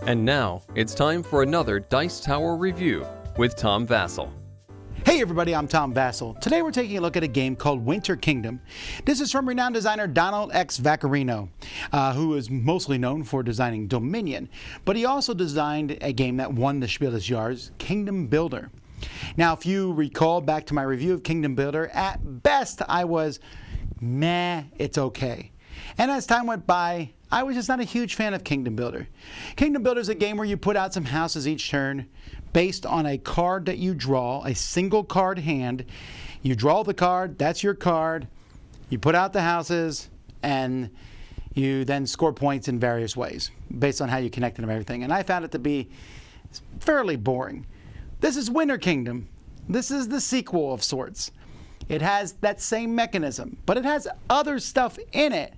And now, it's time for another Dice Tower review with Tom Vasel. Hey everybody, I'm Tom Vasel. Today we're taking a look at a game called Winter Kingdom. This is from renowned designer Donald X. Vaccarino, who is mostly known for designing Dominion, but he also designed a game that won the Spiel des Jahres, Kingdom Builder. Now, if you recall back to my review of Kingdom Builder, at best I was, meh, it's okay. And as time went by, I was just not a huge fan of Kingdom Builder. Kingdom Builder is a game where you put out some houses each turn based on a card that you draw, a single card hand. You draw the card, that's your card. You put out the houses, and you then score points in various ways based on how you connect them and everything. And I found it to be fairly boring. This is Winter Kingdom. This is the sequel of sorts. It has that same mechanism, but it has other stuff in it.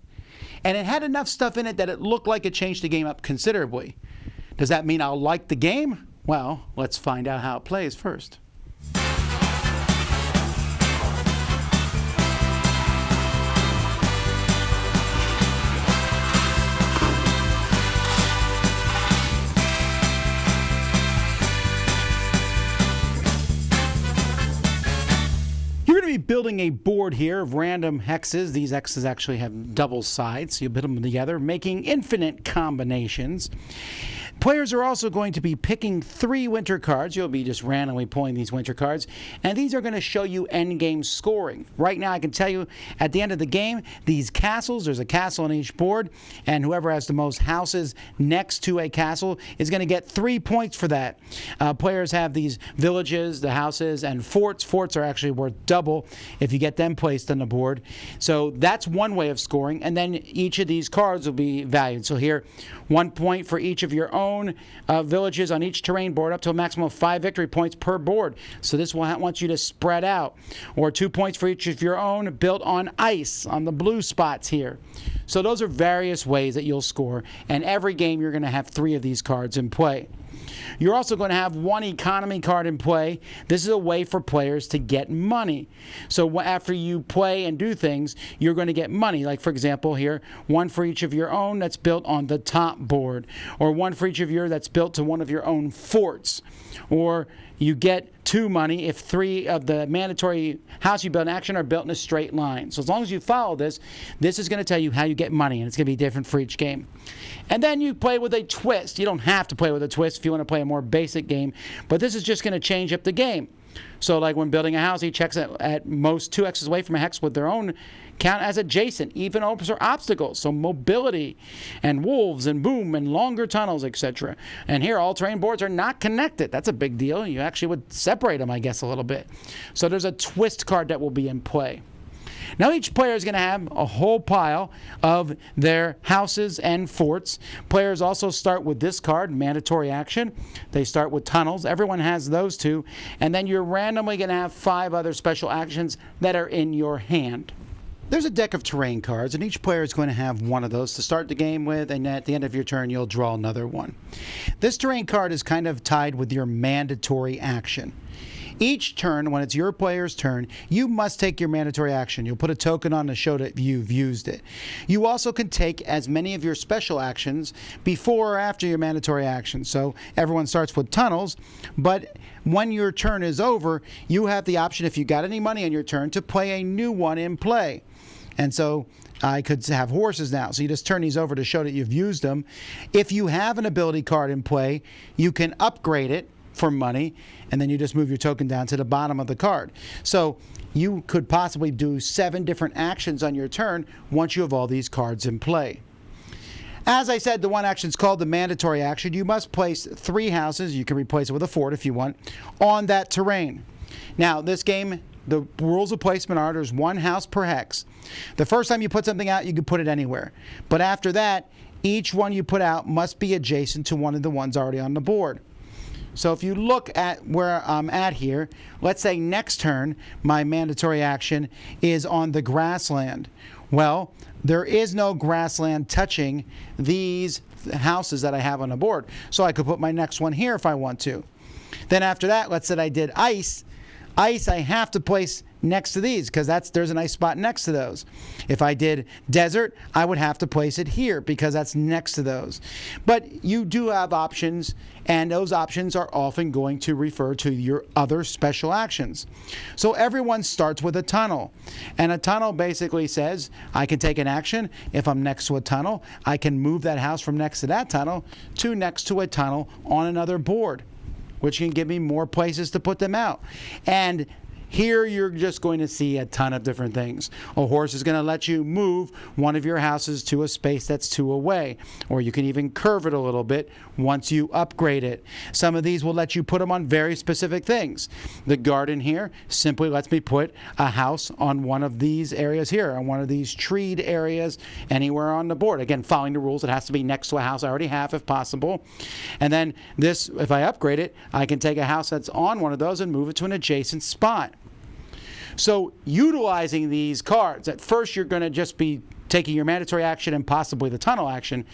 And it had enough stuff in it that it looked like it changed the game up considerably. Does that mean I'll like the game? Well, let's find out how it plays first. Building a board here of random hexes. These hexes actually have double sides, so you put them together, making infinite combinations. Players are also going to be picking 3 winter cards. You'll be just randomly pulling these winter cards, and these are going to show you endgame scoring. Right now, I can tell you at the end of the game, these castles, there's a castle on each board, and whoever has the most houses next to a castle is going to get 3 points for that. Players have these villages, the houses, and forts. Forts are actually worth double if you get them placed on the board. So that's one way of scoring, and then each of these cards will be valued. So here, 1 point for each of your own villages on each terrain board, up to a maximum of 5 victory points per board. So this wants you to spread out. Or 2 points for each of your own built on ice on the blue spots here. So those are various ways that you'll score, and every game you're going to have 3 of these cards in play. You're also going to have 1 economy card in play. This is a way for players to get money. So after you play and do things, you're going to get money. Like, for example, here, 1 for each of your own that's built on the top board, or 1 for each of your that's built to one of your own forts. Or you get 2 money if 3 of the mandatory house you build in action are built in a straight line. So as long as you follow this, this is going to tell you how you get money, and it's going to be different for each game. And then you play with a twist. You don't have to play with a twist if you want to play a more basic game, but this is just going to change up the game. So like when building a house, each hex at most 2 hexes away from a hex with their own count as adjacent, even or obstacles. So mobility and wolves and boom and longer tunnels, etc. And here all terrain boards are not connected. That's a big deal. You actually would separate them, I guess, a little bit. So there's a twist card that will be in play. Now each player is going to have a whole pile of their houses and forts. Players also start with this card, mandatory action. They start with tunnels. Everyone has those 2. And then you're randomly going to have 5 other special actions that are in your hand. There's a deck of terrain cards, and each player is going to have 1 of those to start the game with, and at the end of your turn, you'll draw another one. This terrain card is kind of tied with your mandatory action. Each turn, when it's your player's turn, you must take your mandatory action. You'll put a token on to show that you've used it. You also can take as many of your special actions before or after your mandatory action. So everyone starts with tunnels, but when your turn is over, you have the option, if you got any money on your turn, to play a new one in play. And so I could have horses now. So you just turn these over to show that you've used them. If you have an ability card in play, you can upgrade it for money, and then you just move your token down to the bottom of the card. So you could possibly do 7 different actions on your turn once you have all these cards in play. As I said, the one action is called the mandatory action. You must place 3 houses, you can replace it with a fort if you want, on that terrain. Now, this game, the rules of placement are there's 1 house per hex. The first time you put something out, you can put it anywhere. But after that, each one you put out must be adjacent to one of the ones already on the board. So if you look at where I'm at here, let's say next turn, my mandatory action is on the grassland. Well, there is no grassland touching these houses that I have on the board. So I could put my next one here if I want to. Then after that, let's say I did ice. Ice I have to place next to these because there's a nice spot next to those. If I did desert, I would have to place it here because that's next to those. But you do have options, and those options are often going to refer to your other special actions. So everyone starts with a tunnel, and a tunnel basically says I can take an action. If I'm next to a tunnel, I can move that house from next to that tunnel to next to a tunnel on another board, which can give me more places to put them out. And here you're just going to see a ton of different things. A horse is going to let you move one of your houses to a space that's 2 away, or you can even curve it a little bit once you upgrade it. Some of these will let you put them on very specific things. The garden here simply lets me put a house on one of these areas here, on one of these treed areas, anywhere on the board. Again, following the rules, it has to be next to a house I already have if possible. And then this, if I upgrade it, I can take a house that's on one of those and move it to an adjacent spot. So utilizing these cards, at first you're going to just be taking your mandatory action and possibly the tunnel action.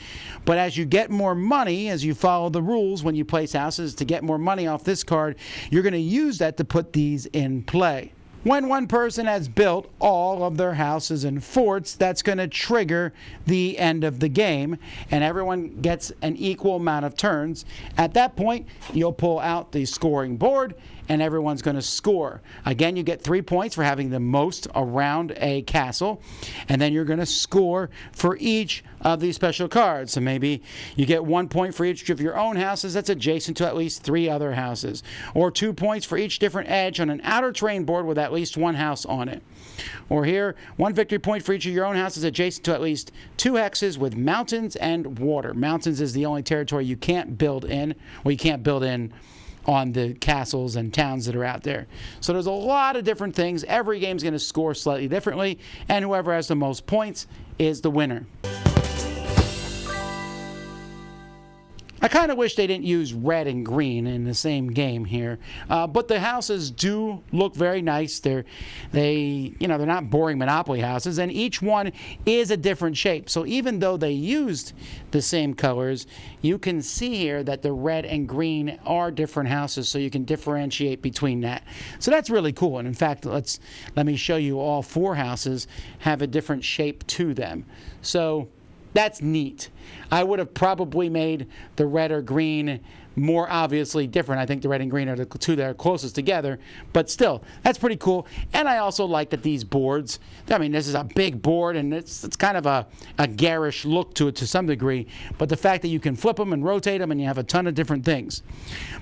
But as you get more money, as you follow the rules when you place houses to get more money off this card, you're going to use that to put these in play. When one person has built all of their houses and forts, that's going to trigger the end of the game, and everyone gets an equal amount of turns. At that point, you'll pull out the scoring board, and everyone's going to score. Again, you get 3 points for having the most around a castle, and then you're going to score for each of these special cards. So maybe you get 1 point for each of your own houses that's adjacent to at least 3 other houses, or 2 points for each different edge on an outer terrain board with at least 1 house on it. Or here, 1 victory point for each of your own houses adjacent to at least 2 hexes with mountains and water. Mountains is the only territory you can't build in, well, you can't build in on the castles and towns that are out there. So there's a lot of different things. Every game's going to score slightly differently, and whoever has the most points is the winner. I kind of wish they didn't use red and green in the same game here, but the houses do look very nice. They're not boring Monopoly houses, and each one is a different shape. So even though they used the same colors, you can see here that the red and green are different houses, so you can differentiate between that. So that's really cool. And in fact, let me show you all 4 houses have a different shape to them. So that's neat. I would have probably made the red or green more obviously different. I think the red and green are the 2 that are closest together, but still, that's pretty cool. And I also like that these boards, I mean, this is a big board, and it's kind of a garish look to it to some degree, but the fact that you can flip them and rotate them and you have a ton of different things.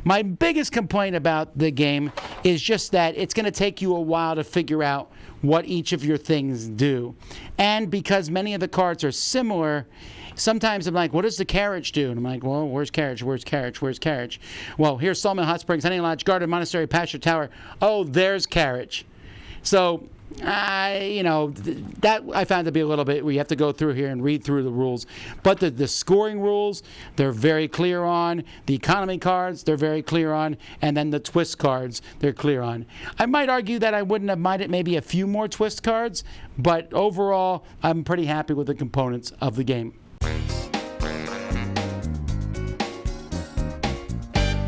My biggest complaint about the game is just that it's going to take you a while to figure out what each of your things do. And because many of the cards are similar, sometimes I'm like, what does the carriage do? And I'm like, well, where's carriage? Where's carriage? Where's carriage? Well, here's Sawmill Hot Springs, Hunting Lodge, Garden, Monastery, Pasture Tower. Oh, there's carriage. So, that I found to be a little bit where you have to go through here and read through the rules. But the scoring rules, they're very clear on. The economy cards, they're very clear on. And then the twist cards, they're clear on. I might argue that I wouldn't have minded maybe a few more twist cards, but overall, I'm pretty happy with the components of the game.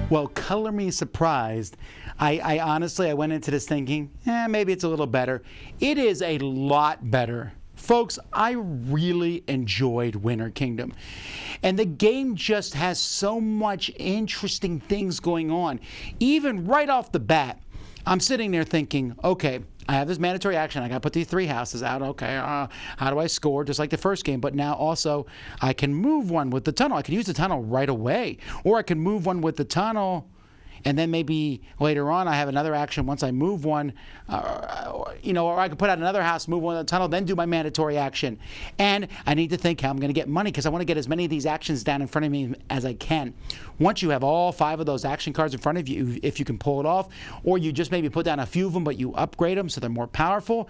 Well, color me surprised. I honestly went into this thinking, maybe it's a little better. It is a lot better. Folks, I really enjoyed Winter Kingdom. And the game just has so much interesting things going on. Even right off the bat, I'm sitting there thinking, okay, I have this mandatory action. I got to put these 3 houses out. Okay, how do I score? Just like the first game. But now also, I can move one with the tunnel. I can use the tunnel right away. Or I can move one with the tunnel, and then maybe later on I have another action once I move one, or I can put out another house, move one in the tunnel, then do my mandatory action. And I need to think how I'm going to get money because I want to get as many of these actions down in front of me as I can. Once you have all 5 of those action cards in front of you, if you can pull it off, or you just maybe put down a few of them but you upgrade them so they're more powerful,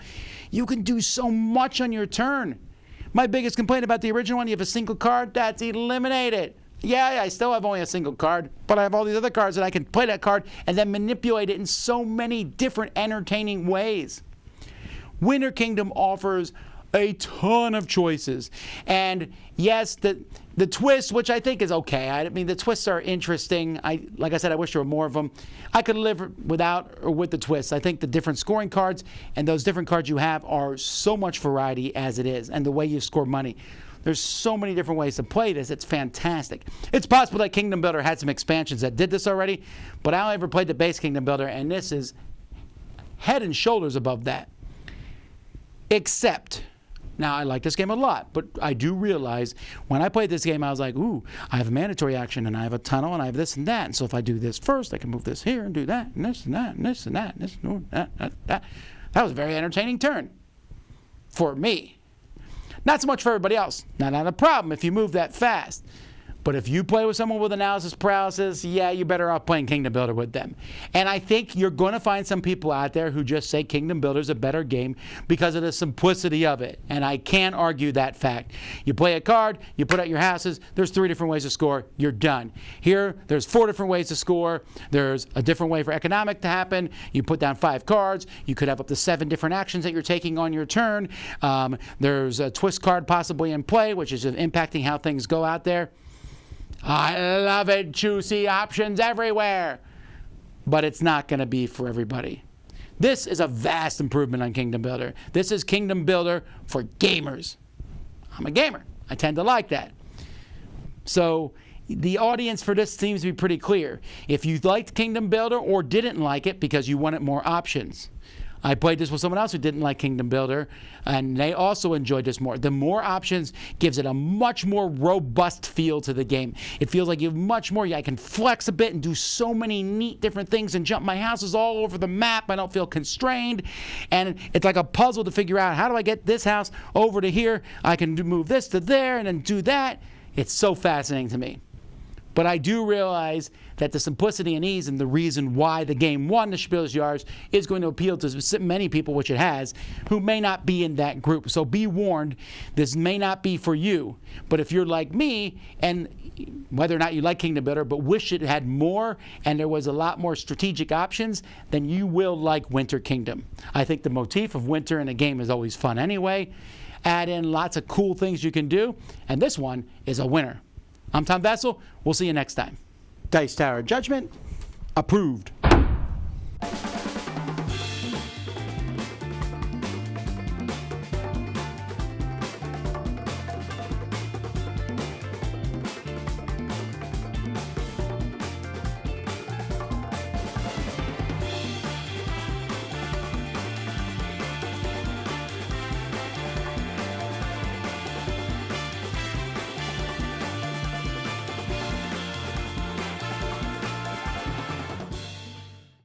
you can do so much on your turn. My biggest complaint about the original one, you have a single card, that's eliminated. Yeah, I still have only a single card, but I have all these other cards that I can play that card and then manipulate it in so many different entertaining ways. Winter Kingdom offers a ton of choices. And yes, the The twist, which I think is okay. I mean, the twists are interesting. Like I said, I wish there were more of them. I could live without or with the twists. I think the different scoring cards and those different cards you have are so much variety as it is, and the way you score money. There's so many different ways to play this. It's fantastic. It's possible that Kingdom Builder had some expansions that did this already, but I only ever played the base Kingdom Builder, and this is head and shoulders above that. Except, now I like this game a lot, but I do realize when I played this game, I was like, ooh, I have a mandatory action, and I have a tunnel, and I have this and that. And so if I do this first, I can move this here and do that, and this and that, and this and that, and this and that. That was a very entertaining turn for me. Not so much for everybody else. Not a problem if you move that fast. But if you play with someone with analysis paralysis, yeah, you're better off playing Kingdom Builder with them. And I think you're going to find some people out there who just say Kingdom Builder is a better game because of the simplicity of it. And I can't argue that fact. You play a card, you put out your houses, there's 3 different ways to score, you're done. Here, there's 4 different ways to score. There's a different way for economic to happen. You put down 5 cards. You could have up to 7 different actions that you're taking on your turn. There's a twist card possibly in play, which is impacting how things go out there. I love it. Juicy options everywhere. But it's not going to be for everybody. This is a vast improvement on Kingdom Builder. This is Kingdom Builder for gamers. I'm a gamer. I tend to like that. So the audience for this seems to be pretty clear. If you liked Kingdom Builder or didn't like it because you wanted more options. I played this with someone else who didn't like Kingdom Builder, and they also enjoyed this more. The more options gives it a much more robust feel to the game. It feels like you have much more. I can flex a bit and do so many neat different things and jump my houses all over the map. I don't feel constrained. And it's like a puzzle to figure out, how do I get this house over to here? I can move this to there and then do that. It's so fascinating to me. But I do realize that the simplicity and ease and the reason why the game won the Spiel's Jahres is going to appeal to many people, which it has, who may not be in that group. So be warned, this may not be for you. But if you're like me, and whether or not you like Kingdom Builder, but wish it had more and there was a lot more strategic options, then you will like Winter Kingdom. I think the motif of winter in a game is always fun anyway. Add in lots of cool things you can do, and this one is a winner. I'm Tom Vasel. We'll see you next time. Dice Tower Judgment approved.